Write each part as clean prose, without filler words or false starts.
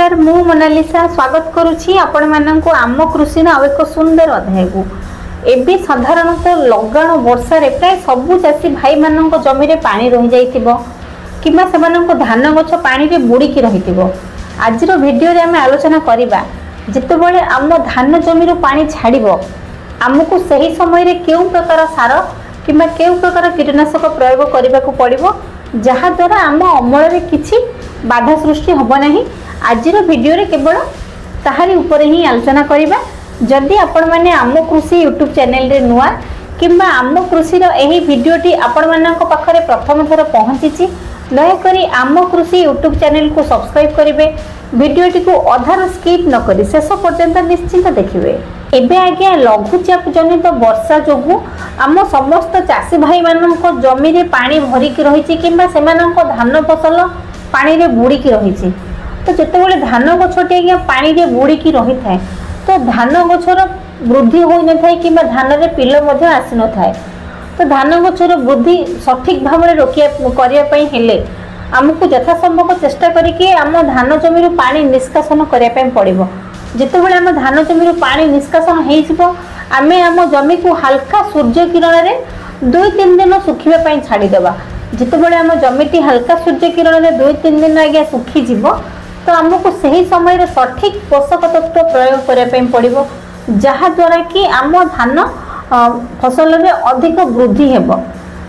नमस्कार मु मोनालिसा स्वागत करुछि आपण माननकु आम कृषि न एक सुंदर अध्याय को एबे साधारणतः लगाण वर्षा रे प्राय सबु चासी भाई माननक जमी रे पानी रहि जाइतिबो किबा सेमानक धान गछ पानी रे बुड़ी की रहितिबो। आजिरो वीडियो रे हमें आलोचना करिबा जेतेबेले आम धान जमी रो पानी छाड़िबो आमको सही समय रे केउ प्रकार सार किबा केउ प्रकार कीटनाशक प्रयोग करबा को पड़िबो जहा द्वारा आम अमल रे किछि बाधा सृष्टि होब नहीं। आजिर वीडियो रे केवल ताहारी ऊपर ही आलोचना करिबा। जदि आपण माने आम कृषि यूट्यूब चैनल रे नुआ किंबा आम कृषि रो एही वीडियोटी आपण मानक पाखरे प्रथम थर पहुंचीची दयाकरी आम कृषि यूट्यूब चैनल को सब्सक्राइब करिवे। वीडियोटी को अधार स्किप न करी शेष पर्यंत निश्चित देखिवे। एबे आज्ञा लघुचाप जनित वर्षा जोगु आम समस्त चाषी भाई मानक जमी रे पानी भरिकी रहिछि किंबा सेमानक धान फसल पानी रे बुड़ीकी रहिछि। तो जेतेबेले धान गछटी आज्ञा पानी रे बुड़ीकी रही थाए तो धान गछर वृद्धि होई न थाए किंबा धान रे पिलो मध्ये आसी न थाए। तो धान गछर वृद्धि सठिक भाव में रोकिया करिया पई हेले आमको यथासंभव चेष्टा करिके आम धान जमी रो पानी निष्कासन करिया पई पड़िबो। जेतेबेले आम धान जमी रो पानी निष्कासन हेइ जिवो आमे आम जमी को हल्का सूर्य किरण रे 2-3 दिन सुखिबा पई छाडी देबा। जेतेबेले आम जमीटी हल्का सूर्य किरण रे 2-3 दिन आगे सुखी जिवो तो आमको सही समय रे सठिक पोषक तत्व प्रयोग करिया पई पड़िबो जहा द्वारा कि आम धान फसल रे अधिक वृद्धि हेबो।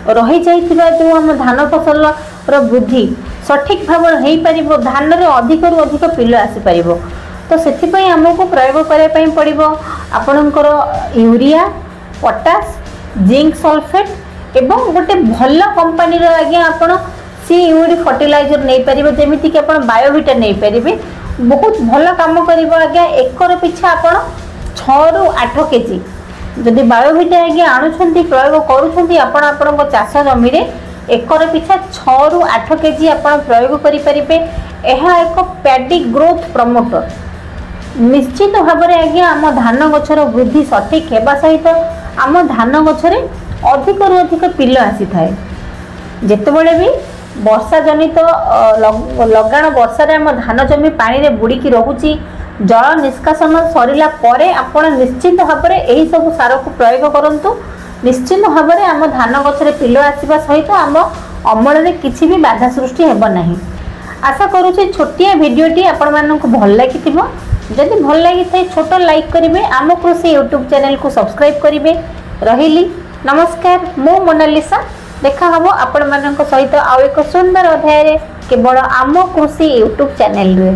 रही जाइथिबा जो आम धान फसल रो वृद्धि सठिक भाव हेइ परिबो धान रे अधिक रु अधिक पिलो आसी परिबो। तो सेथि पई हमको प्रयोग करिया पई पड़िबो आपनकर यूरिया पोटास जिंक सल्फेट एवं गोटे भल कंपनी रो आज्ञा आपण सीयूडी फर्टिलाइजर नहीं पारिबे जेमिति कि आपण बायोविटा नहीं पारिबे बहुत भल काम करिवो आज्ञा। एकर पिछा आपण 6 रु 8 केजी जदि बायोविटा आज्ञा आणुछंती प्रयोग करूछंती आपण आपनक चाष जमी रे एकर पिछा 6 रु 8 केजी आपण प्रयोग करि परिबे। एहा एक पैडी ग्रोथ प्रमोटर निश्चित भाव में आज्ञा आम धान गछर वृद्धि सठिक हेबा सहित आम धान गछरे अधिक रु अधिक पिलो आसी थाए। जेतेबेले भी वर्षा जनित लगाण वर्षा रे आम धान जमी पानी रे बुड़ीकी रहुची जल निष्कासन सरिला परे आपण निश्चित भाव में एही सब सार को प्रयोग करंतु। निश्चित भाव में आम धान गछरे पिलो आसीबा सहित आम अमल रे किछि भी बाधा सृष्टि हेबो नाही। आशा करूची छोटिया वीडियोटी आपण मानक भल लागिथिबो। जदि भल लगी थाए छोट लाइक करिवे आम कृषि यूट्यूब चैनल को सब्सक्राइब करिवे। रहिली नमस्कार मु मोनालिसा देखा हबो आपण मानक सहित आ एक सुंदर अध्याय रे केवल आम कृषि यूट्यूब चैनल रे।